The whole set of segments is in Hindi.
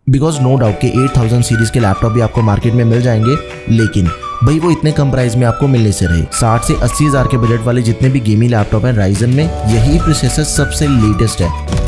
बिकॉज नो डाउट के 8000 सीरीज के लैपटॉप भी आपको मार्केट में मिल जाएंगे, लेकिन भाई वो इतने कम प्राइस में आपको मिलने से रहे। 60 से 80 हज़ार के बजट वाले जितने भी गेमिंग लैपटॉप हैं राइजन में यही प्रोसेसर सबसे लेटेस्ट है।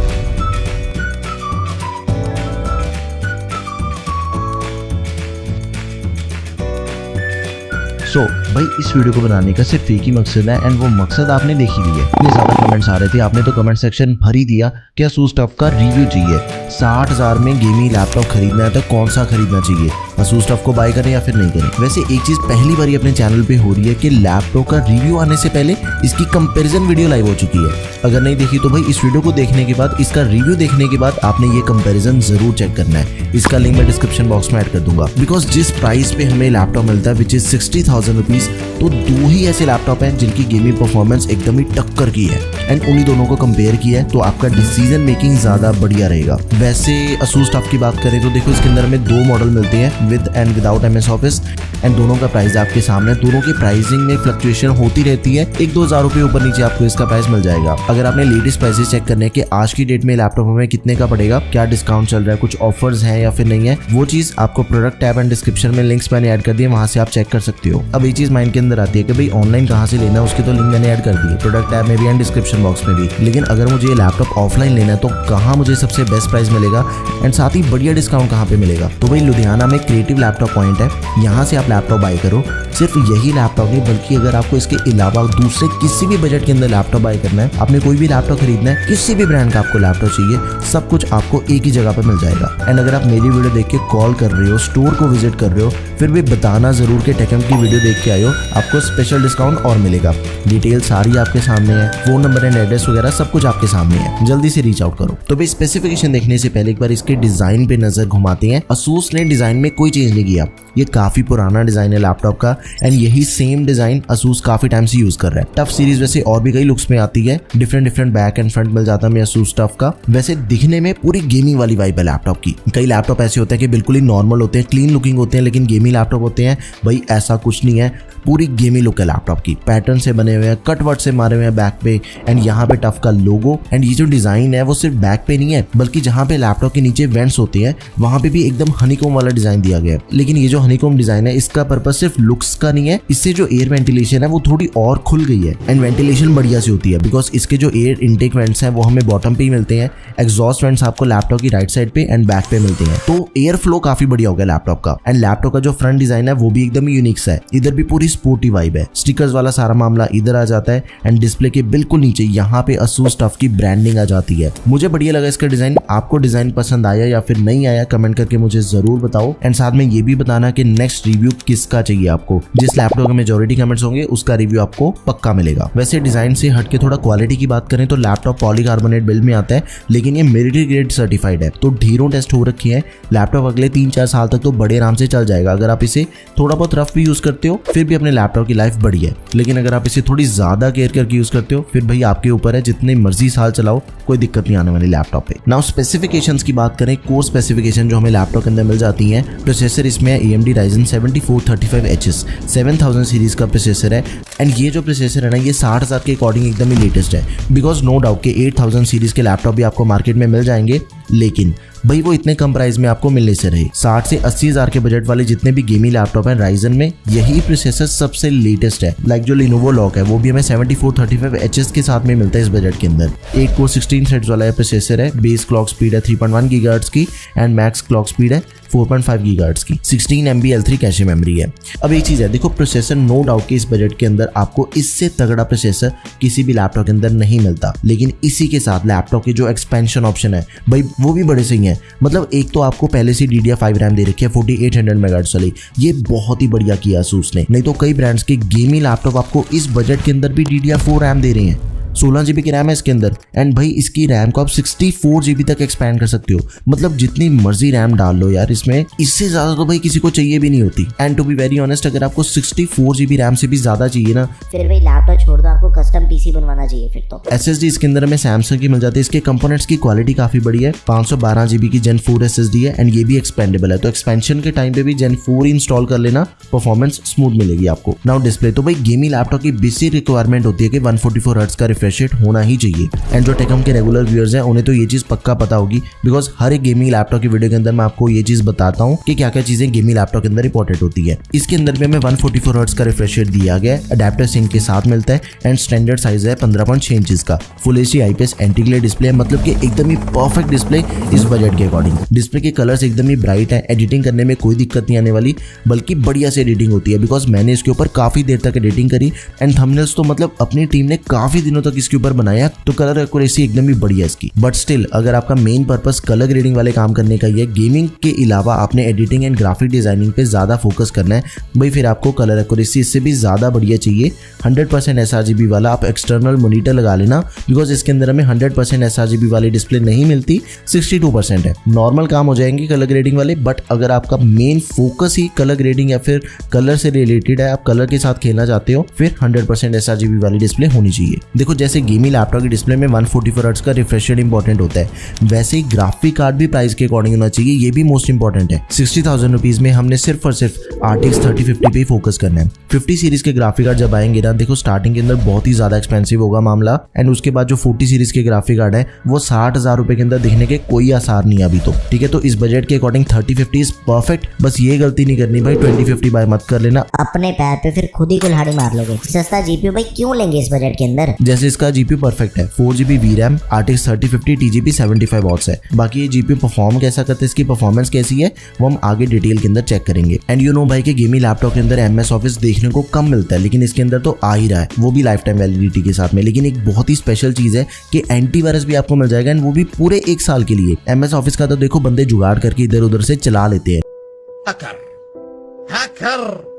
भाई इस वीडियो को बनाने का सिर्फ एक ही मकसद है, एंड वो मकसद आपने देखी हुई है। इतने ज्यादा कमेंट्स आ रहे थे, आपने तो कमेंट सेक्शन भर ही दिया कि ASUS TUF का रिव्यू चाहिए। 60,000 में गेमिंग लैपटॉप खरीदना है तो कौन सा खरीदना चाहिए, ASUS TUF को बाय करें या फिर नहीं करें। वैसे एक चीज पहली बार अपने चैनल पे हो रही है कि लैपटॉप का रिव्यू आने से पहले इसकी कंपैरिजन वीडियो लाइव हो चुकी है। अगर नहीं देखी तो भाई इस वीडियो को देखने के बाद, इसका रिव्यू देखने के बाद आपने ये कंपैरिजन जरूर चेक करना है। इसका लिंक मैं डिस्क्रिप्शन बॉक्स में ऐड कर दूंगा। बिकॉज जिस प्राइस पे हमें लैपटॉप मिलता है विच इज 60,000 रुपीज, तो दो ही ऐसे लैपटॉप हैं जिनकी गेमिंग परफॉर्मेंस एकदम ही टक्कर की है, एंड उन्हीं दोनों को कंपेयर किया है तो आपका डिसीजन मेकिंग ज्यादा बढ़िया रहेगा। वैसे ASUS TUF की बात करें तो देखो इसके अंदर हमें दो मॉडल मिलते हैं, with and without MS office, and दोनों का प्राइस आपके सामने। दोनों की प्राइसिंग में फ्लक्चुएशन होती रहती है, 1-2 हज़ार रुपए ऊपर नीचे आपको इसका प्राइस मिल जाएगा। अगर आपने लेटेस्ट प्राइसेस चेक करने के आज की डेट में लैपटॉप हमें कितने का पड़ेगा, क्या डिस्काउंट चल रहा है, कुछ ऑफर्स हैं या फिर नहीं है, वो चीज आपको प्रोडक्ट टैब एंड डिस्क्रिप्शन में लिंक्स मैंने ऐड कर दिए, वहां से आप चेक कर सकते हो। अब ये चीज माइंड के अंदर आती है कि भाई ऑनलाइन कहां से लेना है, उसके तो लिंक मैंने ऐड कर दिए प्रोडक्ट टैब में भी एंड डिस्क्रिप्शन बॉक्स में भी। लेकिन अगर मुझे ये लैपटॉप ऑफलाइन लेना है तो कहाँ मुझे सबसे बेस्ट प्राइस मिलेगा एंड साथ ही बढ़िया डिस्काउंट कहाँ पे मिलेगा, तो भाई लुधियाना में क्रिएटिव लैपटॉप पॉइंट है, यहाँ से आप लैपटॉप बाय करो। सिर्फ यही लैपटॉप नहीं बल्कि अगर आपको इसके अलावा दूसरे किसी भी बजट के अंदर लैपटॉप बाय करना है, आपने कोई भी लैपटॉप खरीदना है, किसी भी ब्रांड का आपको लैपटॉप चाहिए, सब कुछ आपको एक ही जगह पर मिल जाएगा। एंड अगर आप मेरी वीडियो देख के कॉल कर रहे हो, स्टोर को विजिट कर रहे हो, फिर भी बताना जरूर कि टेकम की वीडियो देख के आए हो, आपको स्पेशल डिस्काउंट और मिलेगा। डिटेल सारी आपके सामने है, फोन नंबर एंड एड्रेस वगैरह सब कुछ आपके सामने है, जल्दी से रीच आउट करो। तो भाई स्पेसिफिकेशन देखने से पहले एक बार इसके डिजाइन पे नजर घुमाते हैं। ASUS ने डिजाइन में कोई चेंज नहीं किया, ये काफी पुराना डिजाइन है लैपटॉप का, एंड यही सेम डिजाइन ASUS काफी टाइम से यूज कर रहा है। टफ सीरीज वैसे और भी कई लुक्स में आती है, डिफरेंट बैक एंड फ्रंट मिल जाता है ASUS TUF का। वैसे दिखने में पूरी गेमिंग वाली वाइब है लैपटॉप की। कई लैपटॉप ऐसे होते हैं कि बिल्कुल ही नॉर्मल होते हैं, क्लीन लुकिंग होते हैं, लेकिन गेमिंग लैपटॉप होते हैं भाई ऐसा कुछ नहीं है, पूरी गेमिंग लुक है लैपटॉप की। पैटर्न से बने हुए हैं, कट वर्ड से मारे हुए हैं बैक पे, एंड यहाँ पे TUF का लोगो। एंड ये जो डिजाइन है वो सिर्फ बैक पे नहीं है, बल्कि जहाँ पे लैपटॉप के नीचे वेंट्स होते हैं वहां पे भी एकदम हनीकॉम वाला डिजाइन दिया गया है। लेकिन ये जो हनीकॉम डिजाइन है इसका पर्पस सिर्फ लुक्स का नहीं है, इससे जो एयर वेंटिलेशन है वो थोड़ी और खुल गई है, एंड वेंटिलेशन बढ़िया से होती है। बिकॉज इसके जो एयर इनटेक वेंट्स हैं वो हमें बॉटम पे ही मिलते हैं, एग्जॉस्ट वेंट्स आपको लैपटॉप की राइट साइड पे एंड बैक पे मिलते हैं, तो एयर फ्लो काफी बढ़िया हो गया लैपटॉप का। एंड लैपटॉप का जो फ्रंट डिजाइन है वो भी एकदम यूनिक है, इधर भी पूरी स्पोर्टी वाइब है, स्टिकर्स वाला सारा मामला इधर आ जाता है, एंड डिस्प्ले के बिल्कुल नीचे यहाँ पे ASUS TUF की ब्रांडिंग आ जाती है। मुझे बढ़िया लगा इसका डिजाइन। आपको डिजाइन पसंद आया या फिर नहीं आया कमेंट करके मुझे जरूर बताओ, एंड साथ में ये भी बताना कि नेक्स्ट रिव्यू किसका चाहिए आपको। जिस लैपटॉप के मेजॉरिटी कमेंट्स होंगे उसका रिव्यू आपको पक्का मिलेगा। वैसे डिजाइन से हटके थोड़ा क्वालिटी की बात करें तो लैपटॉप पॉलीकार्बोनेट बिल्ड में आता है, लेकिन ये मिलिट्री ग्रेड सर्टिफाइड है, तो ढेरों टेस्ट हो रखी है। लैपटॉप अगले 3-4 साल तक तो बड़े आराम से चल जाएगा अगर आप इसे थोड़ा बहुत रफ भी यूज करते हो, फिर भी अपने लैपटॉप की लाइफ बड़ी है। लेकिन अगर आप इसे थोड़ी ज्यादा केयर करके यूज करते हो फिर भाई आपके ऊपर है, जितने मर्जी साल चलाओ कोई दिक्कत नहीं आने वाली लैपटॉप पे। नाउ स्पेसिफिकेशंस की बात करें, कोर स्पेसिफिकेशन जो हमें लैपटॉप के अंदर मिल जाती हैं। प्रोसेसर इसमें है AMD Ryzen 7435HS 7000 सीरीज का प्रोसेसर है, एंड ये जो प्रोसेसर है ना ये 60,000 के अकॉर्डिंग एकदम ही लेटेस्ट है। बिकॉज नो डाउट के 8000 सीरीज के लैपटॉप भी आपको मार्केट में मिल जाएंगे, लेकिन भाई वो इतने कम प्राइस में आपको मिलने से रहे। 60 से 80 हज़ार के बजट वाले जितने भी गेमिंग लैपटॉप हैं राइजन में यही प्रोसेसर सबसे लेटेस्ट है। लाइक जो Lenovo Lock है वो भी हमें 7435HS के साथ में मिलता है इस बजट के अंदर। 8 कोर 16 थ्रेड्स वाला प्रोसेसर है, बेस क्लॉक स्पीड है 3.1 GHz की, एंड मैक्स क्लॉक स्पीड है 4.5 GHz की। 16 MB L3 कैशे मेमोरी है। अब एक चीज है, देखो प्रोसेसर नो डाउट के इस बजट के अंदर आपको इससे तगड़ा प्रोसेसर किसी भी लैपटॉप के अंदर नहीं मिलता, लेकिन इसी के साथ लैपटॉप के जो एक्सपेंशन ऑप्शन है भाई वो भी बड़े सही है। मतलब एक तो आपको पहले से DDR5 रैम दे रखी है 4800 MHz वाली, ये बहुत ही बढ़िया किया ASUS ने। नहीं तो कई ब्रांड्स के गेमिंग लैपटॉप आपको इस बजट के अंदर भी DDR4 रैम दे रहे हैं। 16 GB की रैम है इसके अंदर, एंड भाई इसकी रैम को आप 64 GB तक एक्सपैंड कर सकते हो। मतलब जितनी मर्जी रैम डाल लो यार इसमें, इससे ज्यादा तो भाई किसी को चाहिए भी नहीं होती। And to be very honest, अगर आपको 64 GB रैम से भी ज्यादा चाहिए ना, फिर भाई लैपटॉप छोड़ दो, आपको कस्टम PC बनवाना चाहिए फिर तो। SSD इसके अंदर हमें सैमसंग की मिल जाती है। इसके कंपोनेंट्स की क्वालिटी काफी बड़ी है। 512 GB की Gen 4 SSD है, एंड ये भी एक्सपेंडेबल है, तो एक्सपेंशन के टाइम पे भी Gen 4 इंस्टॉल कर लेना, परफॉर्मेंस स्मूथ मिलेगी आपको। नाउ डिस्प्ले, तो भाई गेमिंग लैपटॉप की बेसिक रिक्वायरमेंट होती है कि 144 हर्ट्ज का रिफ्रेश रेट होना ही चाहिए। एंड जो टेकम के रेगुलर व्यूअर्स हैं उन्हें तो ये चीज पक्का पता होगी, बिकॉज हर एक गेमिंग लैपटॉप की वीडियो के अंदर मैं आपको ये चीज बताता हूँ कि क्या क्या चीजें गेमिंग लैपटॉप के अंदर इंपॉर्टेंट होती है। इसके अंदर भी हमें 144 हर्ट्ज का रिफ्रेश रेट दिया गया है, अडेप्टर सिंक के साथ मिलता है एंड स्टैंडर्ड साइज है 15.6 इंचेस का। Full HD IPS anti glare display है, मतलब कि एकदम ही परफेक्ट डिस्प्ले इस बजट के अकॉर्डिंग। डिस्प्ले के कलर्स एकदम ही ब्राइट है, एडिटिंग करने में कोई दिक्कत नहीं आने वाली, बल्कि बढ़िया से एडिटिंग होती है, बिकॉज मैंने इसके ऊपर काफी देर तक एडिटिंग करी एंड थंबनेल्स तो मतलब अपनी टीम ने काफी दिनों तक इसके ऊपर बनाया, तो कलर एक्यूरेसी एकदम ही बढ़िया इसकी। बट स्टिल अगर आपका मेन पर्पस कलर ग्रेडिंग वाले काम करने का ही है, गेमिंग के अलावा आपने एडिटिंग एंड ग्राफिक डिजाइनिंग पे ज्यादा फोकस करना है भाई, फिर आपको कलर एक्यूरेसी इससे भी ज्यादा बढ़िया चाहिए। 100% sRGB वाला आप एक्सटर्नल मॉनिटर लगा लेना, बिकॉज इसके अंदर हमें 100% sRGB वाली डिस्प्ले नहीं मिलती, 62% है। नॉर्मल काम हो जाएंगे कलर ग्रेडिंग वाले, बट अगर आपका मेन फोकस ही कलर ग्रेडिंग या फिर कलर से रिलेटेड है, आप कलर के साथ खेलना चाहते हो, फिर 100% sRGB वाली डिस्प्ले होनी चाहिए। देखो जैसे गेमिंग लैपटॉप की डिस्प्ले में 144 हर्ट्ज का रिफ्रेश रेट इंपॉर्टेंट होता है, वैसे ही ग्राफिक कार्ड भी प्राइस के अकॉर्डिंग होना चाहिए, ये भी मोस्ट इंपॉर्टेंट है। 60,000 रुपीज में हमने सिर्फ और सिर्फ RTX 3050 पे फोकस करना है। 50 सीरीज के ग्राफिक कार्ड जब आएंगे ना, देखो स्टार्टिंग के अंदर बहुत ही ज्यादा एक्सपेंसिव होगा मामला, एंड उसके बाद जो 40 सीरीज के ग्राफिक कार्ड है वो 60,000 रुपए के अंदर दिखने के कोई आसार नहीं अभी तो, ठीक है। तो इस बजट के अकॉर्डिंग 3050 इज परफेक्ट। बस ये गलती नहीं करनी भाई, 2050 बाय मत कर लेना, अपने पैर पे फिर खुद ही कुल्हाड़ी मार लोगे। सस्ता जीपीयू भाई क्यों लेंगे इस बजट के अंदर। जैसे इसका जीपीयू परफेक्ट है, 4GB VRAM, RTX 3050, TGP 75 watts है। बाकी ये जीपीयू परफॉर्म कैसा करते हैं, इसकी परफॉर्मेंस कैसी है, वो हम आगे डिटेल के अंदर चेक करेंगे। एंड यू नो भाई कि गेमिंग लैपटॉप के अंदर MS ऑफिस देखने को कम मिलता है, लेकिन इसके अंदर तो आ ही रहा है, वो भी लाइफ टाइम वैलिडिटी के साथ में। लेकिन एक बहुत ही स्पेशल चीज है कि एंटीवायरस भी आपको मिल जाएगा, एंड वो भी पूरे 1 साल के लिए। MS ऑफिस का तो देखो बंदे जुगाड़ करके इधर उधर से चला लेते हैं,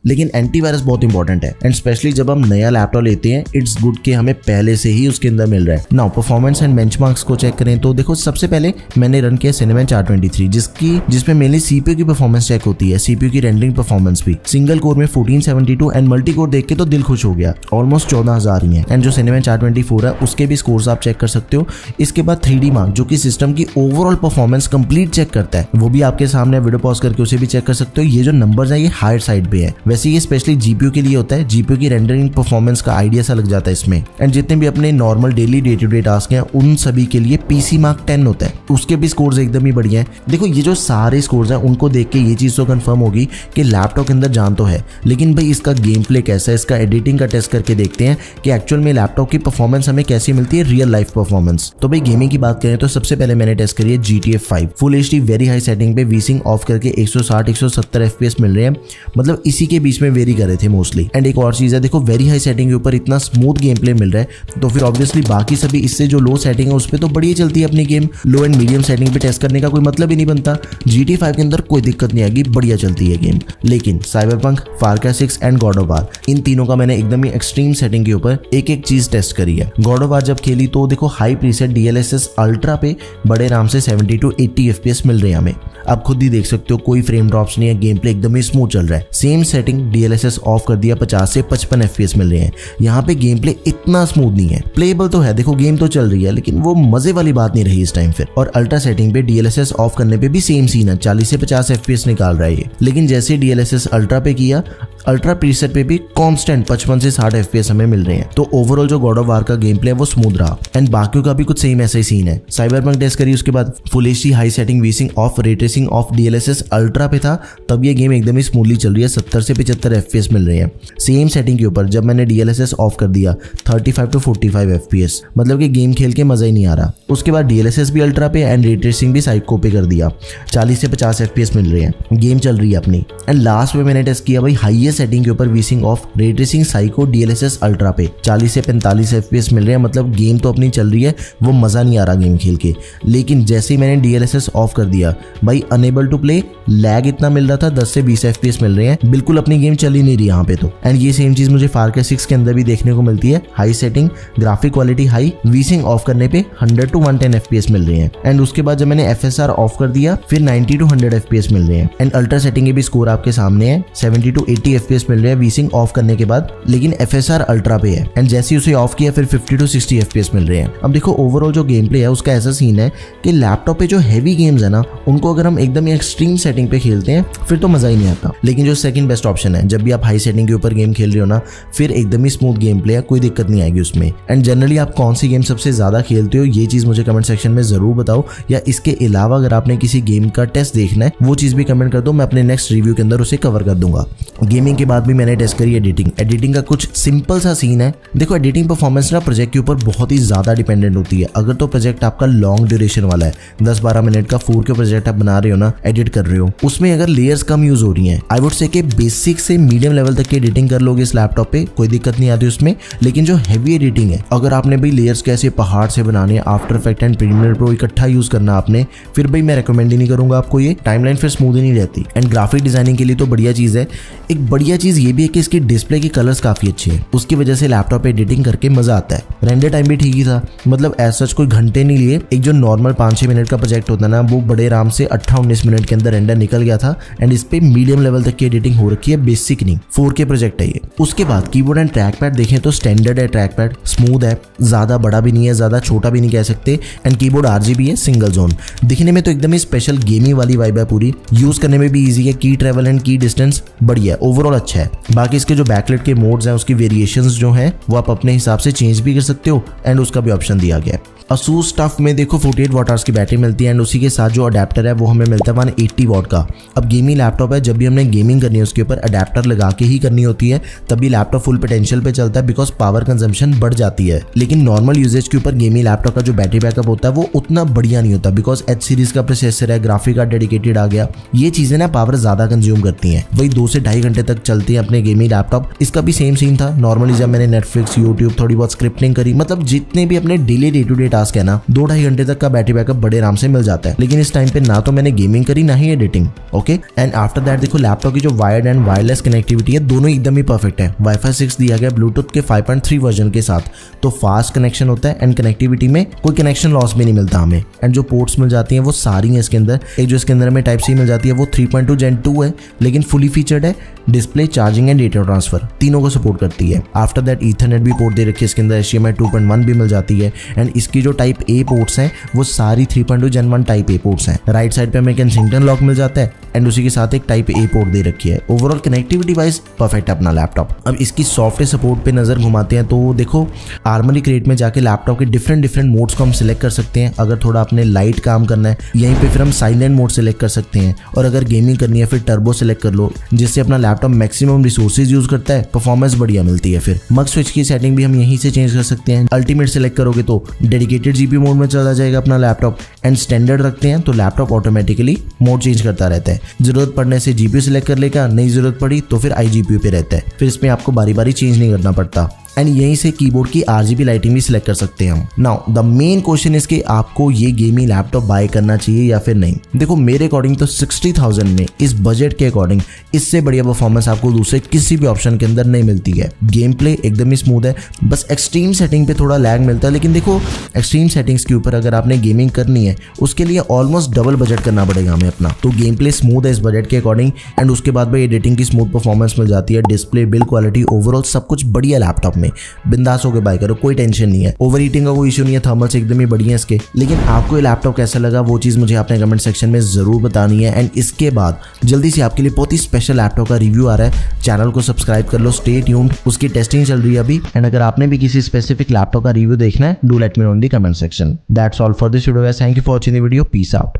लेकिन एंटीवायरस बहुत इंपॉर्टेंट है। एंड स्पेशली जब हम नया लैपटॉप लेते हैं, इट्स गुड कि हमें पहले से ही उसके अंदर मिल रहा है। नाउ परफॉर्मेंस एंड बेंचमार्क्स को चेक करें तो देखो सबसे पहले मैंने रन किया Cinebench R23, जिसमें मेनली CPU की परफॉर्मेंस चेक होती है, CPU की रेंडरिंग परफॉर्मेंस भी। सिंगल कोर में 1472 एंड मल्टी कोर देख के तो दिल खुश हो गया, ऑलमोस्ट 14,000 ही है। एंड जो Cinebench R24 है उसके भी स्कोर्स आप चेक कर सकते हो। इसके बाद 3D Mark जो कि सिस्टम की ओवरऑल परफॉर्मेंस कंप्लीट चेक करता है, वो भी आपके सामने वीडियो पॉज करके उसे भी चेक कर सकते हो। ये जो नंबर्स है ये हायर साइड पे है, वैसे ये स्पेशली जीपीयू के लिए होता है, जीपीयू की रेंडरिंग परफॉर्मेंस का आइडिया सा लग जाता है इसमें। एंड जितने भी अपने normal daily day to day task हैं उन सभी के लिए PC Mark 10 होता है, उसके भी स्कोर्स एकदम ही बढ़िया है। देखो ये जो सारे स्कोर्स हैं उनको देख के ये चीज तो कंफर्म होगी कि लैपटॉप के अंदर जान तो है, लेकिन भाई इसका गेम प्ले कैसा है, इसका एडिटिंग का टेस्ट करके देखते हैं कि एक्चुअल में लैपटॉप की परफॉर्मेंस हमें कैसी मिलती है, रियल लाइफ परफॉर्मेंस। तो भाई गेमिंग की बात करें तो सबसे पहले मैंने टेस्ट करी है GTA 5 full HD very high setting पे, वीसिंग ऑफ करके 160-170 FPS मिल रहे हैं, मतलब इसी के बीच में वेरी कर रहे थे मोस्टली। एंड एक और चीज है, देखो वेरी हाई सेटिंग के ऊपर इतना स्मूथ गेम प्ले मिल रहा है, तो फिर ऑब्वियसली बाकी सभी इससे जो लो सेटिंग है उस पर तो बढ़िया चलती है अपनी game. Low and medium setting पे टेस्ट करने का कोई मतलब ही नहीं बनता। GTA 5 के अंदर कोई दिक्कत नहीं आएगी, बढ़िया चलती है गेम। लेकिन Cyberpunk, Far Cry 6 and God of War, इन तीनों का मैंने एकदम ही एक्सट्रीम सेटिंग के ऊपर एक एक चीज टेस्ट करी है। God of War जब खेली तो देखो हाई प्रीसेट DLSS अल्ट्रा पे बड़े आराम से 70-80 FPS मिल रहे हैं हमें। आप खुद ही देख सकते हो कोई फ्रेम ड्रॉप्स नहीं है, गेम प्ले एकदम ही स्मूथ चल रहा है। सेम सेटिंग DLSS ऑफ कर दिया, 50 से 55 FPS मिल रहे हैं। यहाँ पे गेम प्ले इतना स्मूथ नहीं है, प्लेएबल तो है, देखो गेम तो चल रही है, लेकिन वो मजे वाली बात नहीं रही इस टाइम फिर। और अल्ट्रा सेटिंग पे DLSS ऑफ करने पे भी सेम सीन है, 40 से 50 FPS निकाल रहा है ये। लेकिन जैसे DLSS अल्ट्रा पे किया, अल्ट्रा प्रीसेट पे भी कांस्टेंट 55 से 60 FPS हमें मिल रहे हैं। तो ओवरऑल जो God of War का गेम प्ले है वो स्मूथ रहा। एंड बाकियों का भी कुछ सेम ऐसा ही सीन है। Cyberpunk टेस्ट करी, उसके बाद full HD high setting, vsync off, ray tracing off, DLSS ultra पे था, तब ये गेम एकदम ही स्मूथली चल रही है, 70 से 75 FPS मिल रहे हैं। सेम सेटिंग के ऊपर जब मैंने DLSS ऑफ कर दिया, 35-45 FPS, मतलब कि गेम खेल के मजा ही नहीं आ रहा। उसके बाद DLSS भी अल्ट्रा पे एंड रे ट्रेसिंग भी साइको पे कर दिया, 40 से 50 FPS मिल रहे हैं, गेम चल रही है अपनी। एंड लास्ट में मैंने टेस्ट किया भाई हाईएस्ट सेटिंग के ऊपर, vsync off, ray tracing, psycho, DLSS ultra पे 40 से 45 FPS मिल रहे हैं, मतलब गेम तो अपनी चल रही है, वो मजा नहीं आ रहा गेम खेल के। लेकिन जैसे ही मैंने DLSS ऑफ कर दिया भाई, अनेबल टू प्ले, लैग इतना मिल रहा था, 10 से 20 FPS मिल रहे हैं, बिल्कुल अपनी गेम चल ही नहीं रही यहाँ पे तो। एंड ये सेम चीज मुझे Far Cry 6 के अंदर भी देखने को मिलती है, high setting, graphic quality high, vsync off करने पे 100-110 FPS मिल रहे हैं। एंड उसके बाद जब मैंने FSR ऑफ कर दिया, फिर 90-100 FPS मिल रहे हैं। एंड अल्ट्रा सेटिंग के भी स्कोर आपके सामने है, 70-80 FPS मिल रहे हैं वीसिंग ऑफ करने के बाद, लेकिन FSR अल्ट्रा पे है एंड जैसे ही उसे ऑफ किया फिर 50 to 60 FPS मिल रहे हैं। अब देखो ओवरऑल जो गेम प्ले है उसका ऐसा सीन है कि लैपटॉप पे जो हैवी गेम्स है ना उनको अगर हम एकदम एक्सट्रीम सेटिंग पे खेलते हैं फिर तो मजा ही नहीं आता, लेकिन जो सेकंड बेस्ट ऑप्शन है जब भी आप हाई सेटिंग के ऊपर गेम खेल रहे हो ना फिर एकदम ही स्मूथ गेम प्ले है, कोई दिक्कत नहीं आएगी उसमें। एंड जनरली आप कौन सी गेम सबसे ज्यादा खेलते हो ये चीज मुझे कमेंट सेक्शन में जरूर बताओ, या इसके अलावा अगर आपने किसी गेम का टेस्ट देखना है वो चीज भी कमेंट कर दो, मैं अपने नेक्स्ट रिव्यू के अंदर उसे कवर कर दूंगा। गेमिंग के बाद भी मैंने टेस्ट करी एडिटिंग का कुछ सिंपल सा सीन है। देखो एडिटिंग परफॉर्मेंस ना प्रोजेक्ट के ऊपर बहुत ही ज्यादा डिपेंडेंट होती है। अगर तो प्रोजेक्ट आपका लॉन्ग ड्यूरेशन वाला है, 10-12 मिनट का 4K प्रोजेक्ट आप बना रहे हो ना, एडिट कर रहे हो, उसमें अगर लेयर्स कम यूज हो रही हैं, आई वुड से कि बेसिक से मीडियम लेवल तक की एडिटिंग कर लोगे इस लैपटॉप पे, कोई दिक्कत नहीं आती उसमें। लेकिन जो हैवी एडिटिंग है, अगर आपने भाई लेयर्स कैसे पहाड़ से बनाने, After Effects and Premiere Pro इकट्ठा यूज करना आपने, फिर भाई मैं रिकमेंड ही नहीं करूंगा आपको। ये टाइमलाइन फिर स्मूथ ही नहीं रहती। एंड ग्राफिक डिजाइनिंग के लिए तो बढ़िया चीज है। एक बढ़िया चीज ये भी है कि इसकी डिस्प्ले के कलर्स काफी अच्छे हैं, उसकी वजह से लैपटॉप पे एडिटिंग करके मजा आता है। रेंडर टाइम भी ठीक ही था, मतलब ऐसा कोई घंटे नहीं लिए। एक जो नॉर्मल 5-6 मिनट का प्रोजेक्ट होता है ना वो बड़े आराम से 18-19 मिनट के अंदर रेंडर निकल गया था। एंड इस पे मीडियम लेवल तक की एडिटिंग हो रखी है, बेसिक नहीं, 4K प्रोजेक्ट है ये। उसके बाद कीबोर्ड एंड ट्रैक पैड देखें तो स्टैंडर्ड है, ट्रैक पैड स्मूथ है, ज्यादा बड़ा भी नहीं है, ज्यादा छोटा भी नहीं कह सकते। एंड कीबोर्ड RGB है, सिंगल जोन, दिखने में तो एकदम ही स्पेशल गेमिंग वाली वाइब है पूरी, यूज करने में भी इजी है, की ट्रैवल एंड की डिस्टेंस बढ़िया है, ओवरऑल अच्छा है। बाकी इसके जो बैकलाइट के मोड्स हैं उसकी वेरिएशंस जो हैं वो आप अपने हिसाब से चेंज भी कर सकते हो एंड उसका भी ऑप्शन दिया गया है। Asus टफ में देखो 48 वाट आवर्स की बैटरी मिलती है एंड उसी के साथ जो अडेप्टर है वो हमें मिलता है 180 वाट का। अब गेमिंग लैपटॉप है, जब भी हमने गेमिंग करनी है उसके ऊपर अडेप्टर लगा के ही करनी होती है, तभी लैपटॉप फुल पोटेंशियल पे चलता है बिकॉज पावर कंजम्पशन बढ़ जाती है। लेकिन नॉर्मल यूजेज के ऊपर गेमिंग लैपटॉप का जो बैटरी बैकअप होता है वो उतना बढ़िया नहीं होता बिकॉज H सीरीज का प्रोसेसर है, ग्राफिक कार्ड डेडिकेटेड आ गया, ये चीजें ना पावर ज्यादा कंज्यूम करती हैं, वही 2 से 2.5 घंटे तक चलती है अपने गेमिंग लैपटॉप। इसका भी सेम सीन था। नॉर्मली जब मैंने नेटफ्लिक्स, यूट्यूब, थोड़ी बहुत स्क्रिप्टिंग करी, मतलब जितने भी अपने daily day to day task है ना, 2-2.5 घंटे तक का बैटरी बैकअप बड़े आराम से मिल जाता है। लेकिन इस टाइम पे ना तो मैंने गेमिंग करी ना ही editing. Okay and after that देखो लैपटॉप की जो वायर्ड एंड वायरलेस कनेक्टिविटी है दोनों एकदम ही परफेक्ट है। Wi-Fi 6 दिया गया ब्लूटूथ के 5.3 वर्जन के साथ, तो फास्ट कनेक्शन होता है एंड कनेक्टिविटी में कोई कनेक्शन लॉस भी नहीं मिलता हमें। एंड जो पोर्ट्स मिल जाती हैं वो सारी हैं इसके अंदर। एक जो इसके अंदर में टाइप सी मिल जाती है वो 3.2 Gen 2 है, लेकिन फुली फीचर्ड है, display, charging and data transfer तीनों को सपोर्ट करती है। आफ्टर दैट ईथरनेट भी पोर्ट दे रखी है इसके अंदर, HDMI 2.1 भी मिल जाती है। एंड इसकी जो टाइप A पोर्ट्स हैं वो सारी 3.2 Gen 1 टाइप A पोर्ट्स हैं। राइट साइड पे हमें केंसिंगटन लॉक मिल जाता है एंड उसी के साथ एक टाइप A पोर्ट दे रखी है। ओवरऑल कनेक्टिविटी वाइज परफेक्ट है अपना लैपटॉप। अब इसकी सॉफ्टवेयर सपोर्ट पे नजर घुमाते हैं तो देखो आर्मरी क्रेट में जाके लैपटॉप के डिफरेंट मोड्स को हम सिलेक्ट कर सकते हैं। अगर थोड़ा अपने लाइट काम करना है यहीं पे फिर हम साइलेंट मोड सिलेक्ट कर सकते हैं, और अगर गेमिंग करनी है फिर टर्बो सिलेक्ट कर लो, जिससे अपना लैपटॉप मैक्सिमम रिसोर्सेज यूज करता है, परफॉर्मेंस बढ़िया मिलती है। फिर मग स्विच की सेटिंग भी हम यहीं से चेंज कर सकते हैं। अल्टीमेट सिलेक्ट करोगे तो डेडिकेटेड GPU मोड में चला जाएगा अपना लैपटॉप, एंड स्टैंडर्ड रखते हैं तो लैपटॉप ऑटोमेटिकली मोड चेंज करता रहता है। जरूरत पड़ने से GPU सिलेक्ट कर लेगा, नहीं जरूरत पड़ी तो फिर iGPU पे रहता है, फिर इसमें आपको बारी बारी चेंज नहीं करना पड़ता। एंड यहीं से कीबोर्ड की RGB लाइटिंग भी सिलेक्ट कर सकते हैं हम। Now the main question is कि आपको ये गेमिंग लैपटॉप बाय करना चाहिए या फिर नहीं। देखो मेरे अकॉर्डिंग तो 60,000 में इस बजट के अकॉर्डिंग इससे बढ़िया परफॉर्मेंस आपको दूसरे किसी भी ऑप्शन के अंदर नहीं मिलती है। गेम प्ले एकदम ही स्मूथ है, बस एक्सट्रीम सेटिंग पे थोड़ा लैग मिलता है। लेकिन देखो एक्सट्रीम सेटिंग्स के ऊपर अगर आपने गेमिंग करनी है उसके लिए ऑलमोस्ट डबल बजट करना पड़ेगा हमें अपना। तो गेम प्ले स्मूथ है इस बजट के अकॉर्डिंग, एंड उसके बाद भाई एडिटिंग की स्मूथ परफॉर्मेंस मिल जाती है, डिस्प्ले, बिल्ड क्वालिटी, ओवरऑल सब कुछ बढ़िया लैपटॉप में। बिंदास होकर बाय करो, कोई टेंशन नहीं है। ओवर हीटिंग का कोई इशू नहीं है, थर्मल्स एकदम ही बढ़िया है इसके। लेकिन आपको ये लैपटॉप कैसा लगा वो चीज मुझे आपने कमेंट सेक्शन में जरूर बतानी है। एंड इसके बाद जल्दी से आपके लिए बहुत ही स्पेशल लैपटॉप का रिव्यू आ रहा है, चैनल को सब्सक्राइब कर लो, स्टे ट्यून्ड, उसकी टेस्टिंग चल रही है अभी। एंड अगर आपने भी किसी स्पेसिफिक लैपटॉप का रिव्यू देखना है, do let me know in the comment section. That's all for this video guys, thank you for watching the video, peace out.